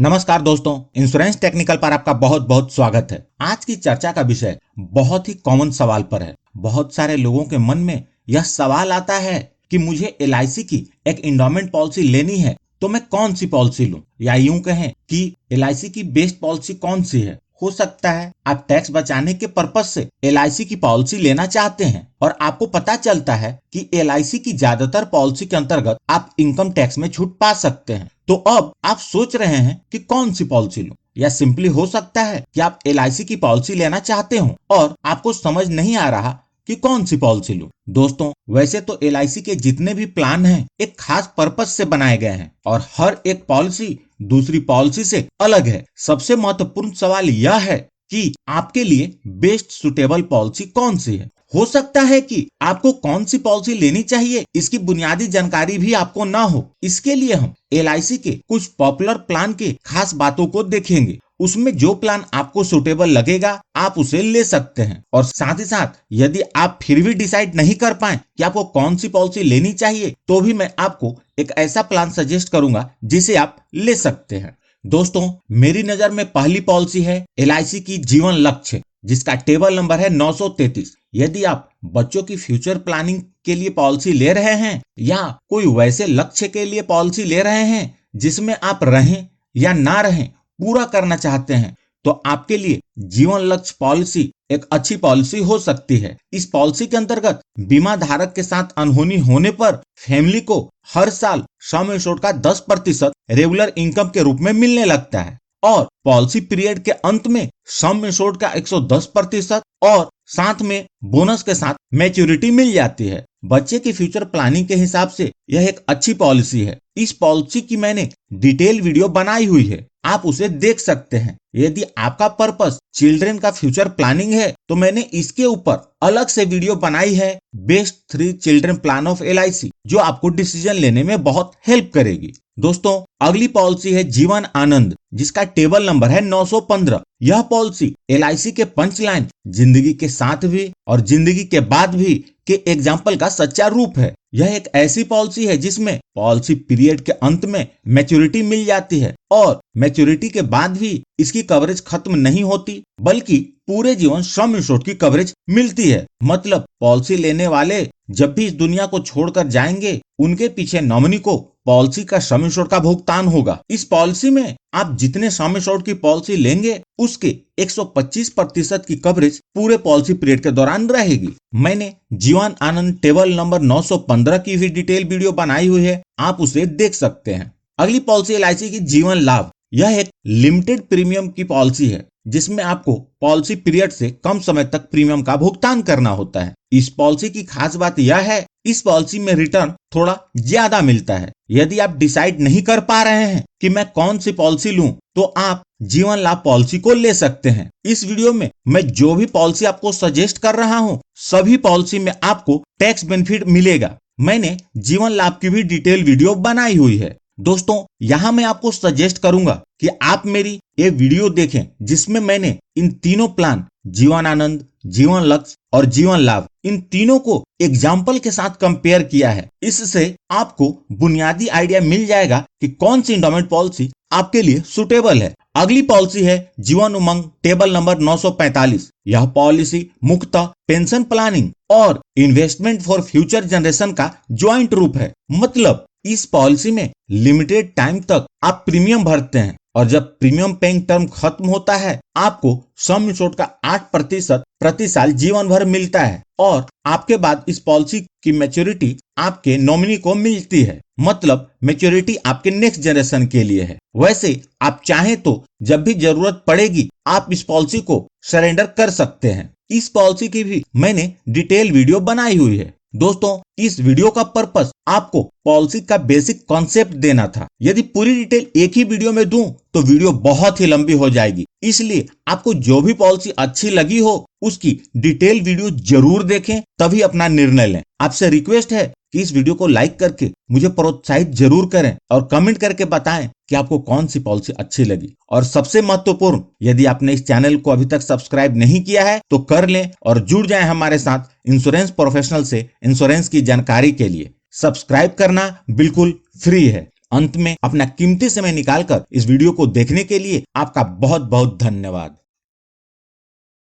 नमस्कार दोस्तों, insurance technical पर आपका बहुत बहुत स्वागत है। आज की चर्चा का विषय बहुत ही कॉमन सवाल पर है। बहुत सारे लोगों के मन में यह सवाल आता है कि मुझे एलआईसी की एक इंडोमेंट पॉलिसी लेनी है, तो मैं कौन सी पॉलिसी लूं, या यूं कहें कि एलआईसी की बेस्ट पॉलिसी कौन सी है। हो सकता है आप टैक्स बचाने के पर्पज से एलआईसी की पॉलिसी लेना चाहते हैं और आपको पता चलता है कि एलआईसी की ज्यादातर पॉलिसी के अंतर्गत आप इनकम टैक्स में छूट पा सकते हैं। तो अब आप सोच रहे हैं कि कौन सी पॉलिसी लूं, या सिंपली हो सकता है कि आप एलआईसी की पॉलिसी लेना चाहते हो और आपको समझ नहीं आ रहा कि कौन सी पॉलिसी लूं। दोस्तों, वैसे तो एलआईसी के जितने भी प्लान हैं एक खास पर्पज से बनाए गए हैं और हर एक पॉलिसी दूसरी पॉलिसी से अलग है। सबसे महत्वपूर्ण सवाल यह है कि आपके लिए बेस्ट सुटेबल पॉलिसी कौन सी है। हो सकता है कि आपको कौन सी पॉलिसी लेनी चाहिए इसकी बुनियादी जानकारी भी आपको ना हो। इसके लिए हम एलआईसी के कुछ पॉपुलर प्लान के खास बातों को देखेंगे। उसमें जो प्लान आपको सुटेबल लगेगा आप उसे ले सकते हैं। और साथ ही साथ यदि आप फिर भी डिसाइड नहीं कर पाए कि आपको कौन सी पॉलिसी लेनी चाहिए, तो भी मैं आपको एक ऐसा प्लान सजेस्ट करूंगा जिसे आप ले सकते हैं। दोस्तों, मेरी नजर में पहली पॉलिसी है एलआईसी की जीवन लक्ष्य, जिसका टेबल नंबर है 933। यदि आप बच्चों की फ्यूचर प्लानिंग के लिए पॉलिसी ले रहे हैं या कोई वैसे लक्ष्य के लिए पॉलिसी ले रहे हैं जिसमें आप रहें या ना रहें पूरा करना चाहते हैं, तो आपके लिए जीवन लक्ष्य पॉलिसी एक अच्छी पॉलिसी हो सकती है। इस पॉलिसी के अंतर्गत बीमा धारक के साथ अनहोनी होने पर फैमिली को हर साल सम एश्योर्ड का 10% रेगुलर इनकम के रूप में मिलने लगता है और पॉलिसी पीरियड के अंत में सम एश्योर्ड का 110% और साथ में बोनस के साथ मैच्योरिटी मिल जाती है। बच्चे की फ्यूचर प्लानिंग के हिसाब से यह एक अच्छी पॉलिसी है। इस पॉलिसी की मैंने डिटेल वीडियो बनाई हुई है, आप उसे देख सकते हैं। यदि आपका पर्पस चिल्ड्रन का फ्यूचर प्लानिंग है तो मैंने इसके ऊपर अलग से वीडियो बनाई है, best 3 children plan of LIC, जो आपको डिसीजन लेने में बहुत हेल्प करेगी। दोस्तों, अगली पॉलिसी है जीवन आनंद, जिसका टेबल नंबर है 915। यह पॉलिसी एलआईसी के पंचलाइन जिंदगी के साथ भी और जिंदगी के बाद भी के एग्जाम्पल का सच्चा रूप है। यह एक ऐसी पॉलिसी है जिसमें पॉलिसी पीरियड के अंत में मैच्योरिटी मिल जाती है और मैच्योरिटी के बाद भी इसकी कवरेज खत्म नहीं होती, बल्कि पूरे जीवन सम एश्योर्ड की कवरेज मिलती है। मतलब पॉलिसी लेने वाले जब भी इस दुनिया को छोड़कर जाएंगे, उनके पीछे नॉमिनी को पॉलिसी का सम एश्योर्ड का भुगतान होगा। इस पॉलिसी में आप जितने सम एश्योर्ड की पॉलिसी लेंगे उसके 125% की कवरेज पूरे पॉलिसी पीरियड के दौरान रहेगी। मैंने जीवन आनंद टेबल नंबर 915 की भी डिटेल वीडियो बनाई हुई है, आप उसे देख सकते हैं। अगली पॉलिसी एलआईसी की जीवन लाभ। यह एक लिमिटेड प्रीमियम की पॉलिसी है जिसमें आपको पॉलिसी पीरियड से कम समय तक प्रीमियम का भुगतान करना होता है। इस पॉलिसी की खास बात यह है, इस पॉलिसी में रिटर्न थोड़ा ज्यादा मिलता है। यदि आप डिसाइड नहीं कर पा रहे हैं कि मैं कौन सी पॉलिसी लूं, तो आप जीवन लाभ पॉलिसी को ले सकते हैं। इस वीडियो में मैं जो भी पॉलिसी आपको सजेस्ट कर रहा हूं, सभी पॉलिसी में आपको टैक्स बेनिफिट मिलेगा। मैंने जीवन लाभ की भी डिटेल वीडियो बनाई हुई है। दोस्तों, यहाँ मैं आपको सजेस्ट करूंगा कि आप मेरी ये वीडियो देखें जिसमें मैंने इन तीनों प्लान जीवन आनंद, जीवन लक्ष्य और जीवन लाभ, इन तीनों को एग्जाम्पल के साथ कंपेयर किया है। इससे आपको बुनियादी आइडिया मिल जाएगा कि कौन सी इंडोमेंट पॉलिसी आपके लिए सुटेबल है। अगली पॉलिसी है जीवन उमंग टेबल नंबर 945। यह पॉलिसी मुख्यतः पेंशन प्लानिंग और इन्वेस्टमेंट फॉर फ्यूचर जनरेशन का ज्वाइंट रूप है। मतलब इस पॉलिसी में लिमिटेड टाइम तक आप प्रीमियम भरते हैं और जब प्रीमियम पेइंग टर्म खत्म होता है आपको सम एश्योर्ड का 8% प्रति साल जीवन भर मिलता है और आपके बाद इस पॉलिसी की मैच्योरिटी आपके नॉमिनी को मिलती है। मतलब मैच्योरिटी आपके नेक्स्ट जनरेशन के लिए है। वैसे आप चाहें तो जब भी जरूरत पड़ेगी आप इस पॉलिसी को सरेंडर कर सकते हैं। इस पॉलिसी की भी मैंने डिटेल वीडियो बनाई हुई है। दोस्तों, इस वीडियो का पर्पस आपको पॉलिसी का बेसिक कॉन्सेप्ट देना था। यदि पूरी डिटेल एक ही वीडियो में दूं तो वीडियो बहुत ही लंबी हो जाएगी, इसलिए आपको जो भी पॉलिसी अच्छी लगी हो उसकी डिटेल वीडियो जरूर देखें, तभी अपना निर्णय लें। आपसे रिक्वेस्ट है कि इस वीडियो को लाइक करके मुझे प्रोत्साहित जरूर करें और कमेंट करके बताएं कि आपको कौन सी पॉलिसी अच्छी लगी। और सबसे महत्वपूर्ण, यदि आपने इस चैनल को अभी तक सब्सक्राइब नहीं किया है तो कर लें और जुड़ जाएं हमारे साथ इंश्योरेंस प्रोफेशनल से इंश्योरेंस की जानकारी के लिए। सब्सक्राइब करना बिल्कुल फ्री है। अंत में अपना कीमती समय निकालकर इस वीडियो को देखने के लिए आपका बहुत बहुत धन्यवाद।